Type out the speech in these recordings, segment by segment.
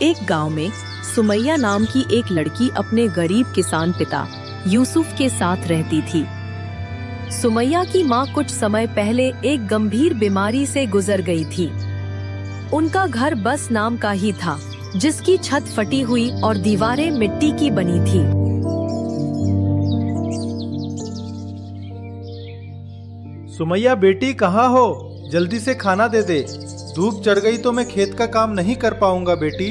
एक गांव में सुमैया नाम की एक लड़की अपने गरीब किसान पिता यूसुफ के साथ रहती थी। सुमैया की मां कुछ समय पहले एक गंभीर बीमारी से गुजर गई थी। उनका घर बस नाम का ही था, जिसकी छत फटी हुई और दीवारें मिट्टी की बनी थी। सुमैया बेटी कहाँ हो? जल्दी से खाना दे दे। धूप चढ़ गई तो मैं खेत का काम नहीं कर पाऊंगा बेटी।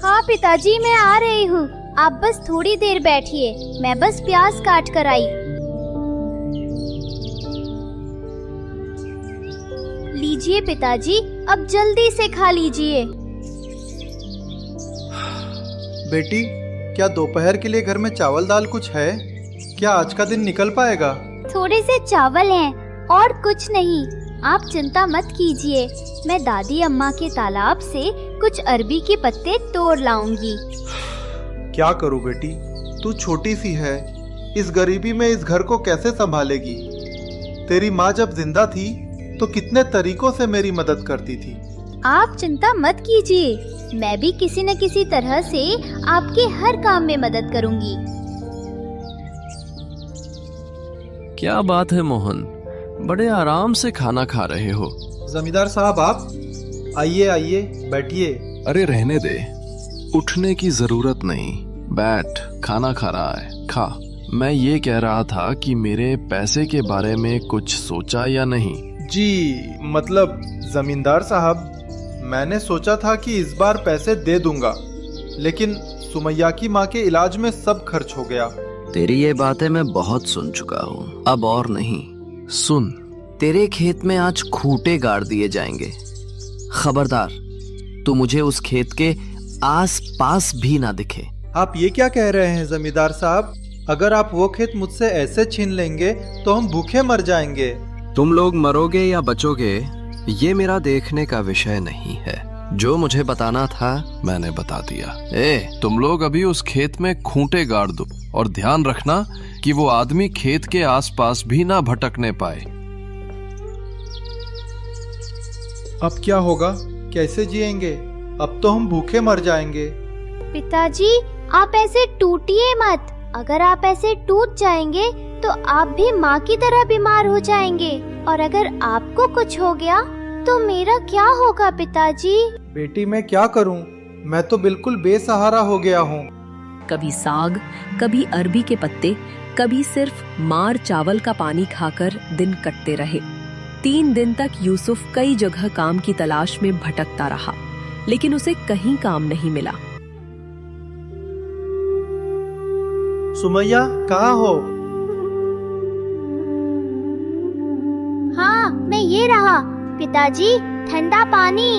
हाँ पिताजी, मैं आ रही हूँ। आप बस थोड़ी देर बैठिए, मैं बस प्याज काट कर आई। लीजिए पिताजी, अब जल्दी से खा लीजिए। बेटी, क्या दोपहर के लिए घर में चावल दाल कुछ है? क्या आज का दिन निकल पाएगा? थोड़े से चावल हैं और कुछ नहीं। आप चिंता मत कीजिए, मैं दादी अम्मा के तालाब से कुछ अरबी के पत्ते तोड़ लाऊंगी। क्या करूं बेटी, तू छोटी सी है, इस गरीबी में इस घर को कैसे संभालेगी? तेरी माँ जब जिंदा थी तो कितने तरीकों से मेरी मदद करती थी। आप चिंता मत कीजिए, मैं भी किसी न किसी तरह से आपके हर काम में मदद करूंगी। क्या बात है मोहन, बड़े आराम से खाना खा रहे हो। जमींदार साहब, आप आइए आइए, बैठिए। अरे रहने दे, उठने की जरूरत नहीं, बैठ, खाना खा रहा है, खा। मैं ये कह रहा था कि मेरे पैसे के बारे में कुछ सोचा या नहीं? जी मतलब जमींदार साहब, मैंने सोचा था कि इस बार पैसे दे दूंगा, लेकिन सुमैया की माँ के इलाज में सब खर्च हो गया। तेरी ये बातें मैं बहुत सुन चुका हूँ, अब और नहीं। सुन, तेरे खेत में आज खूंटे गाड़ दिए जाएंगे। खबरदार, तू मुझे उस खेत के आस पास भी ना दिखे। आप ये क्या कह रहे हैं जमींदार साहब? अगर आप वो खेत मुझसे ऐसे छीन लेंगे तो हम भूखे मर जाएंगे। तुम लोग मरोगे या बचोगे, ये मेरा देखने का विषय नहीं है। जो मुझे बताना था मैंने बता दिया। तुम लोग अभी उस खेत में खूंटे गाड़ दो और ध्यान रखना कि वो आदमी खेत के आसपास भी ना भटकने पाए। अब क्या होगा? कैसे जिएंगे? अब तो हम भूखे मर जाएंगे। पिताजी, आप ऐसे टूटिए मत। अगर आप ऐसे टूट जाएंगे तो आप भी माँ की तरह बीमार हो जाएंगे, और अगर आपको कुछ हो गया तो मेरा क्या होगा पिताजी? बेटी, मैं क्या करूं? मैं तो बिल्कुल बेसहारा हो गया हूं। कभी साग, कभी अरबी के पत्ते, कभी सिर्फ मार चावल का पानी खाकर दिन कटते रहे। 3 दिन तक यूसुफ कई जगह काम की तलाश में भटकता रहा, लेकिन उसे कहीं काम नहीं मिला। सुमैया, कहाँ हो? हाँ, मैं ये रहा। पिताजी, ठंडा पानी।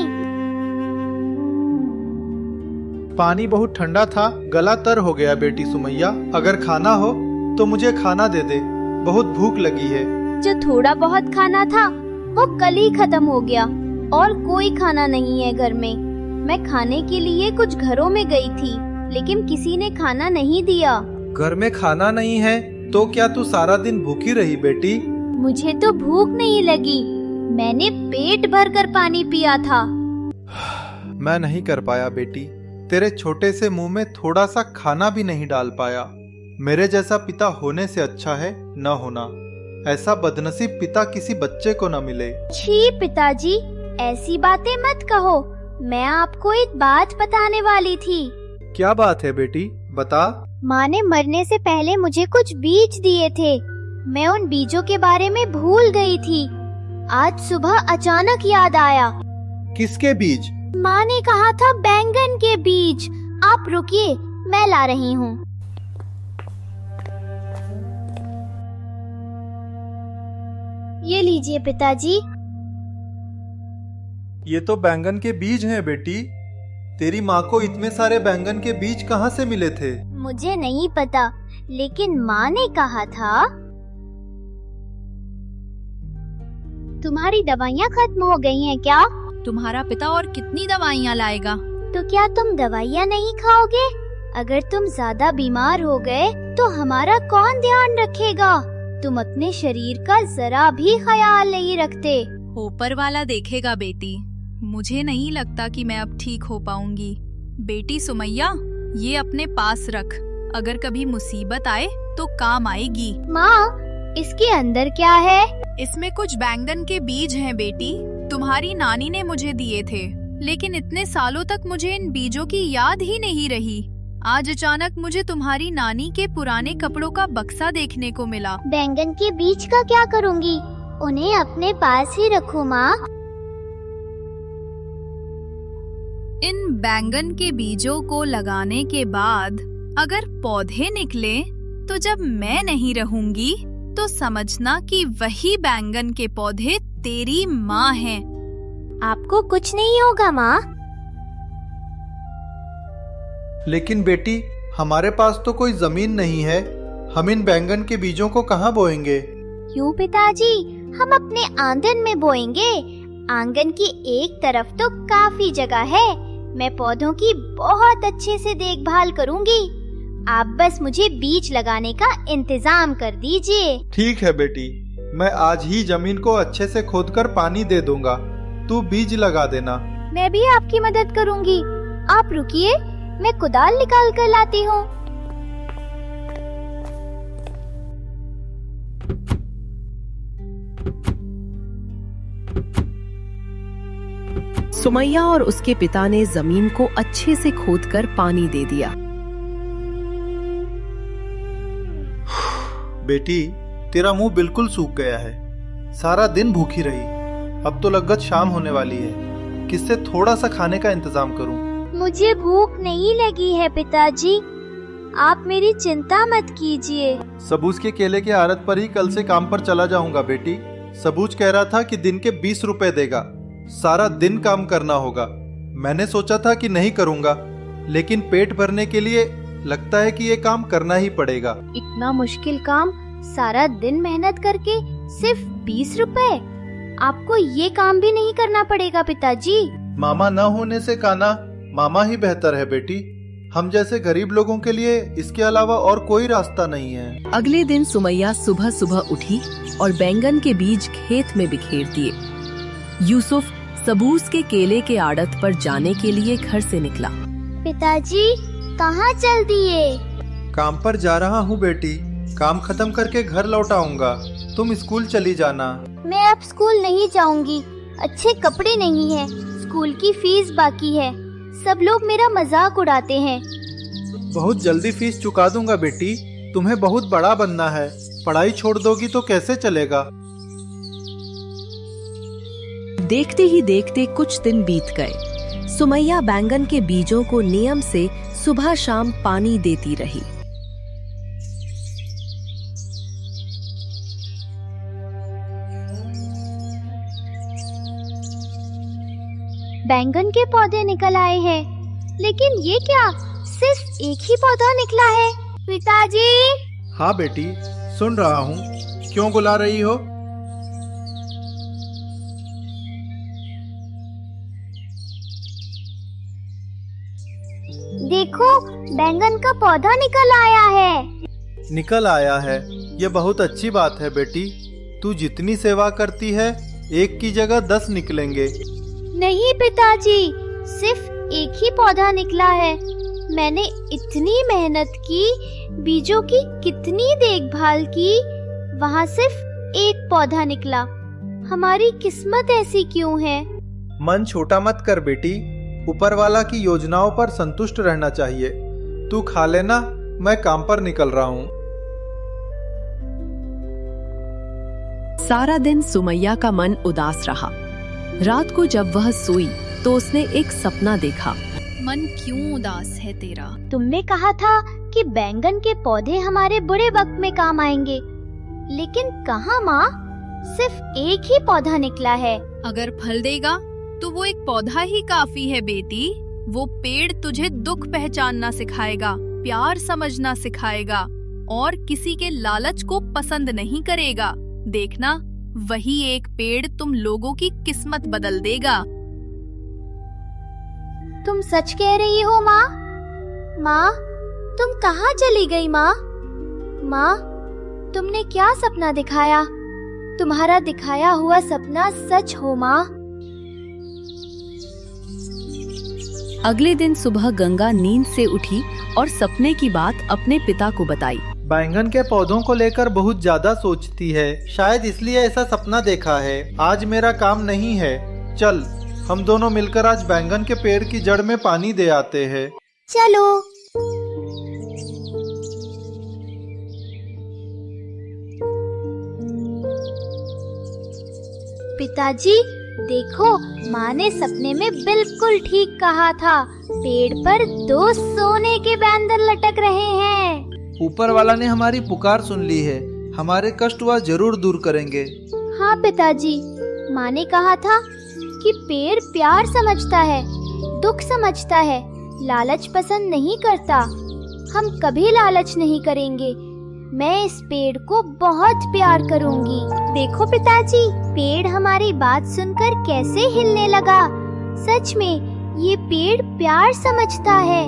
पानी बहुत ठंडा था, गला तर हो गया। बेटी सुमैया, अगर खाना हो तो मुझे खाना दे दे, बहुत भूख लगी है। जो थोड़ा बहुत खाना था वो कल ही खत्म हो गया, और कोई खाना नहीं है घर में। मैं खाने के लिए कुछ घरों में गई थी, लेकिन किसी ने खाना नहीं दिया। घर में खाना नहीं है तो क्या तू सारा दिन भूखी रही बेटी? मुझे तो भूख नहीं लगी, मैंने पेट भर कर पानी पिया था। मैं नहीं कर पाया बेटी, तेरे छोटे से मुंह में थोड़ा सा खाना भी नहीं डाल पाया। मेरे जैसा पिता होने से अच्छा है न होना। ऐसा बदनसीब पिता किसी बच्चे को न मिले। छी पिताजी, ऐसी बातें मत कहो। मैं आपको एक बात बताने वाली थी। क्या बात है बेटी, बता। माँ ने मरने से पहले मुझे कुछ बीज दिए थे, मैं उन बीजों के बारे में भूल गई थी। आज सुबह अचानक याद आया। किसके बीज? माँ ने कहा था बैंगन के बीज। आप रुकिए, मैं ला रही हूँ। ये लीजिए पिताजी। ये तो बैंगन के बीज हैं बेटी। तेरी माँ को इतने सारे बैंगन के बीज कहाँ से मिले थे? मुझे नहीं पता, लेकिन माँ ने कहा था तुम्हारी दवाइयाँ खत्म हो गई हैं क्या? तुम्हारा पिता और कितनी दवाइयाँ लाएगा? तो क्या तुम दवाइयाँ नहीं खाओगे? अगर तुम ज्यादा बीमार हो गए तो हमारा कौन ध्यान रखेगा? तुम अपने शरीर का जरा भी ख्याल नहीं रखते। ऊपर वाला देखेगा बेटी, मुझे नहीं लगता कि मैं अब ठीक हो पाऊंगी। बेटी सुमैया, ये अपने पास रख, अगर कभी मुसीबत आए तो काम आएगी। माँ, इसके अंदर क्या है? इसमें कुछ बैंगन के बीज हैं बेटी, तुम्हारी नानी ने मुझे दिए थे, लेकिन इतने सालों तक मुझे इन बीजों की याद ही नहीं रही। आज अचानक मुझे तुम्हारी नानी के पुराने कपड़ों का बक्सा देखने को मिला। बैंगन के बीज का क्या करूँगी? उन्हें अपने पास ही रखो माँ। इन बैंगन के बीजों को लगाने के बाद अगर पौधे निकले तो जब मैं नहीं रहूंगी तो समझना कि वही बैंगन के पौधे तेरी माँ हैं। आपको कुछ नहीं होगा माँ। लेकिन बेटी, हमारे पास तो कोई जमीन नहीं है, हम इन बैंगन के बीजों को कहाँ बोएंगे? क्यों पिताजी, हम अपने आंगन में बोएंगे। आंगन की एक तरफ तो काफी जगह है, मैं पौधों की बहुत अच्छे से देखभाल करूंगी। आप बस मुझे बीज लगाने का इंतजाम कर दीजिए। ठीक है बेटी, मैं आज ही जमीन को अच्छे से खोदकर पानी दे दूंगा, तू बीज लगा देना। मैं भी आपकी मदद करूंगी, आप रुकिए, मैं कुदाल निकाल कर लाती हूँ। सुमैया और उसके पिता ने जमीन को अच्छे से खोदकर पानी दे दिया। बेटी, तेरा मुंह बिल्कुल सूख गया है, सारा दिन भूखी रही, अब तो लगभग शाम होने वाली है, किससे थोड़ा सा खाने का इंतजाम करूं? मुझे भूख नहीं लगी है पिताजी, आप मेरी चिंता मत कीजिए। सबूज के केले के आड़त पर ही कल से काम पर चला जाऊंगा बेटी। सबूज कह रहा था कि दिन के 20 रुपए देगा, सारा दिन काम करना होगा। मैंने सोचा था कि नहीं करूंगा, लेकिन पेट भरने के लिए लगता है कि ये काम करना ही पड़ेगा। इतना मुश्किल काम सारा दिन मेहनत करके सिर्फ 20 रुपए? आपको ये काम भी नहीं करना पड़ेगा पिताजी। मामा न होने से काना मामा ही बेहतर है बेटी, हम जैसे गरीब लोगों के लिए इसके अलावा और कोई रास्ता नहीं है। अगले दिन सुमैया सुबह सुबह उठी और बैंगन के बीज खेत में बिखेर दिए। यूसुफ सबूज के केले के आड़त पर जाने के लिए घर से निकला। पिताजी, कहाँ चल दिए? काम पर जा रहा हूँ बेटी, काम खत्म करके घर लौट आऊंगा, तुम स्कूल चली जाना। मैं अब स्कूल नहीं जाऊंगी, अच्छे कपड़े नहीं हैं, स्कूल की फीस बाकी है, सब लोग मेरा मजाक उड़ाते हैं। बहुत जल्दी फीस चुका दूंगा बेटी, तुम्हें बहुत बड़ा बनना है, पढ़ाई छोड़ दोगी तो कैसे चलेगा? देखते ही देखते कुछ दिन बीत गए। सुमैया बैंगन के बीजों को नियम से सुबह शाम पानी देती रही। बैंगन के पौधे निकल आए हैं, लेकिन ये क्या, सिर्फ एक ही पौधा निकला है। पिताजी। हाँ बेटी, सुन रहा हूँ, क्यों बुला रही हो? देखो, बैंगन का पौधा निकल आया है। निकल आया है, ये बहुत अच्छी बात है बेटी, तू जितनी सेवा करती है एक की जगह 10 निकलेंगे। नहीं पिताजी, सिर्फ एक ही पौधा निकला है, मैंने इतनी मेहनत की, बीजों की कितनी देखभाल की, वहाँ सिर्फ एक पौधा निकला। हमारी किस्मत ऐसी क्यों है? मन छोटा मत कर बेटी, ऊपर वाला की योजनाओं पर संतुष्ट रहना चाहिए। तू खा लेना, मैं काम पर निकल रहा हूँ। सारा दिन सुमैया का मन उदास रहा। रात को जब वह सोई तो उसने एक सपना देखा। मन क्यों उदास है तेरा? तुमने कहा था कि बैंगन के पौधे हमारे बुरे वक्त में काम आएंगे, लेकिन कहाँ माँ, सिर्फ एक ही पौधा निकला है। अगर फल देगा तो वो एक पौधा ही काफी है बेटी। वो पेड़ तुझे दुख पहचानना सिखाएगा, प्यार समझना सिखाएगा और किसी के लालच को पसंद नहीं करेगा। देखना, वही एक पेड़ तुम लोगों की किस्मत बदल देगा। तुम सच कह रही हो माँ? माँ, तुम कहाँ चली गई माँ? माँ, तुमने क्या सपना दिखाया? तुम्हारा दिखाया हुआ सपना सच हो माँ? अगले दिन सुबह गंगा नींद से उठी और सपने की बात अपने पिता को बताई। बैंगन के पौधों को लेकर बहुत ज्यादा सोचती है, शायद इसलिए ऐसा सपना देखा है। आज मेरा काम नहीं है, चल हम दोनों मिलकर आज बैंगन के पेड़ की जड़ में पानी दे आते हैं। चलो। पिताजी देखो, माँ ने सपने में बिल्कुल ठीक कहा था। पेड़ पर 2 सोने के बैंगन लटक रहे हैं। ऊपर वाला ने हमारी पुकार सुन ली है, हमारे कष्ट वह जरूर दूर करेंगे। हाँ पिताजी, माँ ने कहा था कि पेड़ प्यार समझता है, दुख समझता है, लालच पसंद नहीं करता। हम कभी लालच नहीं करेंगे। मैं इस पेड़ को बहुत प्यार करूंगी। देखो पिताजी, पेड़ हमारी बात सुनकर कैसे हिलने लगा। सच में ये पेड़ प्यार समझता है।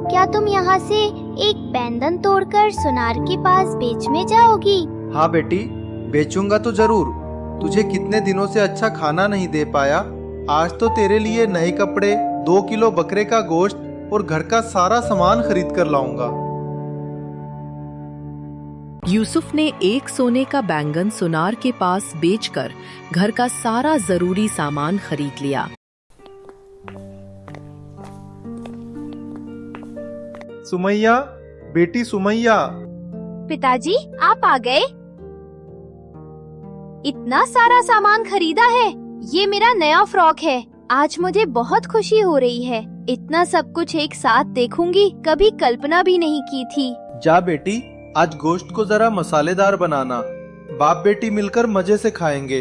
क्या तुम यहाँ से एक बैंगन तोड़कर सुनार के पास बेचने जाओगी? हाँ बेटी, बेचूंगा तो जरूर। तुझे कितने दिनों से अच्छा खाना नहीं दे पाया, आज तो तेरे लिए नए कपड़े, 2 किलो बकरे का गोश्त और घर का सारा सामान खरीद कर लाऊंगा। यूसुफ ने एक सोने का बैंगन सुनार के पास बेचकर घर का सारा जरूरी सामान खरीद लिया। सुमैया, बेटी सुमैया। पिताजी आप आ गए। इतना सारा सामान खरीदा है। ये मेरा नया फ्रॉक है। आज मुझे बहुत खुशी हो रही है। इतना सब कुछ एक साथ देखूंगी, कभी कल्पना भी नहीं की थी। जा बेटी, आज गोश्त को जरा मसालेदार बनाना। बाप बेटी मिलकर मजे से खाएंगे।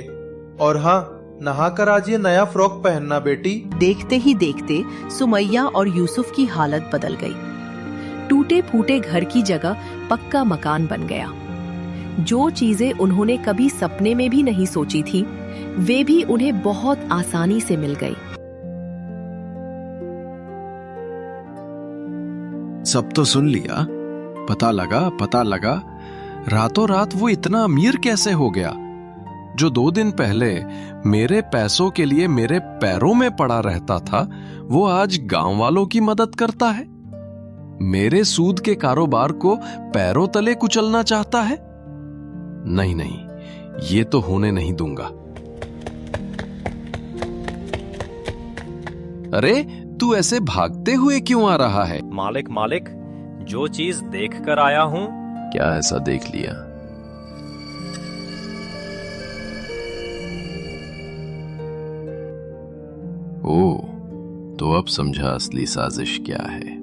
और हाँ, नहाकर आज ये नया फ्रॉक पहनना बेटी। देखते ही देखते सुमैया और यूसुफ की हालत बदल गई। टूटे फूटे घर की जगह पक्का मकान बन गया। जो चीजें उन्होंने कभी सपने में भी नहीं सोची थी, वे भी उन्हें बहुत आसानी से मिल गई। सब तो सुन लिया, पता लगा रातों रात वो इतना अमीर कैसे हो गया। जो 2 दिन पहले मेरे पैसों के लिए मेरे पैरों में पड़ा रहता था, वो आज गांव वालों की मदद करता है। मेरे सूद के कारोबार को पैरों तले कुचलना चाहता है। नहीं, ये तो होने नहीं दूंगा। अरे तू ऐसे भागते हुए क्यों आ रहा है? मालिक, जो चीज देख कर आया हूँ। क्या ऐसा देख लिया? ओ, तो अब समझा असली साजिश क्या है।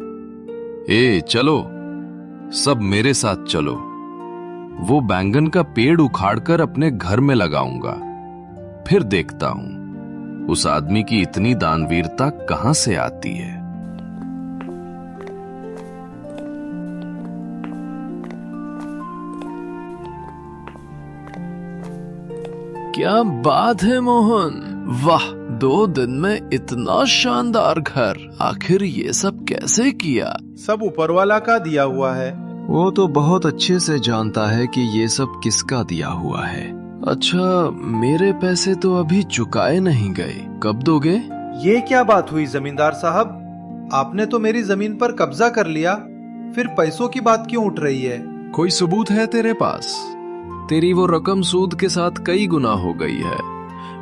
ए चलो, सब मेरे साथ चलो। वो बैंगन का पेड़ उखाड़कर अपने घर में लगाऊंगा। फिर देखता हूं उस आदमी की इतनी दानवीरता कहां से आती है। क्या बात है मोहन, वाह, 2 दिन में इतना शानदार घर। आखिर ये सब कैसे किया? सब ऊपर वाला का दिया हुआ है। वो तो बहुत अच्छे से जानता है कि ये सब किसका दिया हुआ है। अच्छा, मेरे पैसे तो अभी चुकाए नहीं गए, कब दोगे? ये क्या बात हुई जमींदार साहब, आपने तो मेरी जमीन पर कब्जा कर लिया, फिर पैसों की बात क्यों उठ रही है? कोई सबूत है तेरे पास? तेरी वो रकम सूद के साथ कई गुना हो गई है।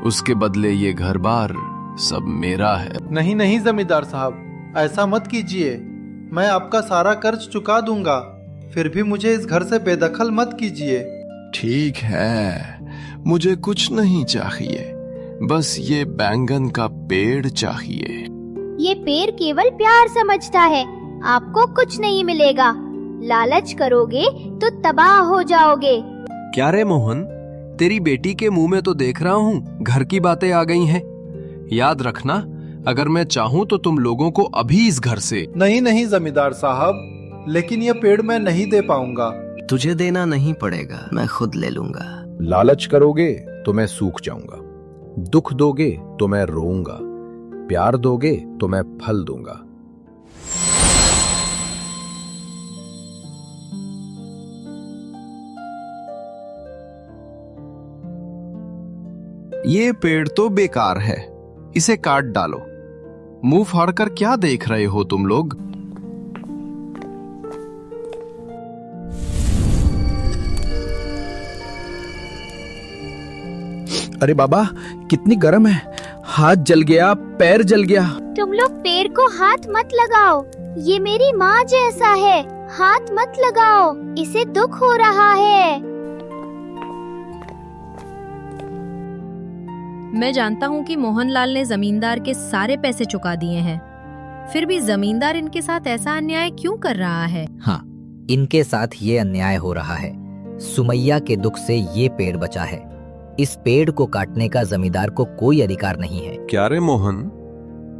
उसके बदले ये घर बार सब मेरा है। नहीं जमींदार साहब, ऐसा मत कीजिए। मैं आपका सारा कर्ज चुका दूंगा, फिर भी मुझे इस घर से बेदखल मत कीजिए। ठीक है, मुझे कुछ नहीं चाहिए, बस ये बैंगन का पेड़ चाहिए। ये पेड़ केवल प्यार समझता है, आपको कुछ नहीं मिलेगा। लालच करोगे तो तबाह हो जाओगे। क्या रे मोहन, तेरी बेटी के मुंह में तो देख रहा हूँ घर की बातें आ गई हैं। याद रखना, अगर मैं चाहूँ तो तुम लोगों को अभी इस घर से। नहीं जमींदार साहब, लेकिन ये पेड़ मैं नहीं दे पाऊंगा। तुझे देना नहीं पड़ेगा, मैं खुद ले लूंगा। लालच करोगे तो मैं सूख जाऊंगा, दुख दोगे तो मैं रोऊंगा, प्यार दोगे तो मैं फल दूंगा। ये पेड़ तो बेकार है, इसे काट डालो। मुंह फाड़कर क्या देख रहे हो तुम लोग? अरे बाबा, कितनी गर्म है, हाथ जल गया, पैर जल गया। तुम लोग पेड़ को हाथ मत लगाओ, ये मेरी माँ जैसा है, हाथ मत लगाओ, इसे दुख हो रहा है। मैं जानता हूँ कि मोहनलाल ने जमींदार के सारे पैसे चुका दिए हैं, फिर भी जमींदार इनके साथ ऐसा अन्याय क्यों कर रहा है? हाँ, इनके साथ ये अन्याय हो रहा है। सुमैया के दुख से ये पेड़ बचा है। इस पेड़ को काटने का जमींदार को कोई अधिकार नहीं है। क्या रे मोहन,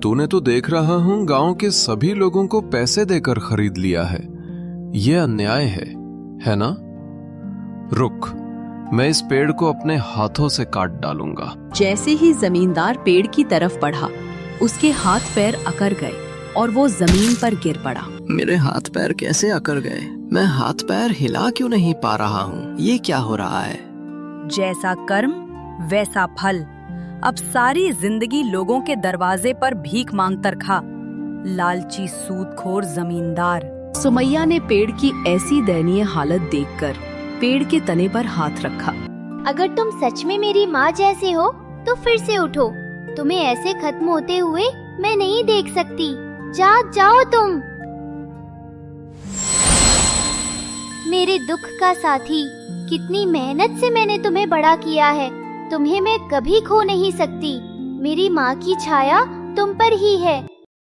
तूने तो देख रहा हूँ गांव के सभी लोगों को पैसे देकर खरीद लिया है। ये अन्याय है ना? रुक, मैं इस पेड़ को अपने हाथों से काट डालूंगा। जैसे ही जमींदार पेड़ की तरफ बढ़ा, उसके हाथ पैर अकड़ गए और वो जमीन पर गिर पड़ा। मेरे हाथ पैर कैसे अकड़ गए? मैं हाथ पैर हिला क्यों नहीं पा रहा हूँ? ये क्या हो रहा है? जैसा कर्म वैसा फल। अब सारी जिंदगी लोगों के दरवाजे पर भीख मांगकर खा, लालची सूदखोर जमींदार। सुमैया ने पेड़ की ऐसी दयनीय हालत देखकर पेड़ के तने पर हाथ रखा। अगर तुम सच में मेरी माँ जैसे हो तो फिर से उठो, तुम्हें ऐसे खत्म होते हुए मैं नहीं देख सकती। जाग जाओ तुम, मेरे दुख का साथी। कितनी मेहनत से मैंने तुम्हें बड़ा किया है, तुम्हें मैं कभी खो नहीं सकती। मेरी माँ की छाया तुम पर ही है।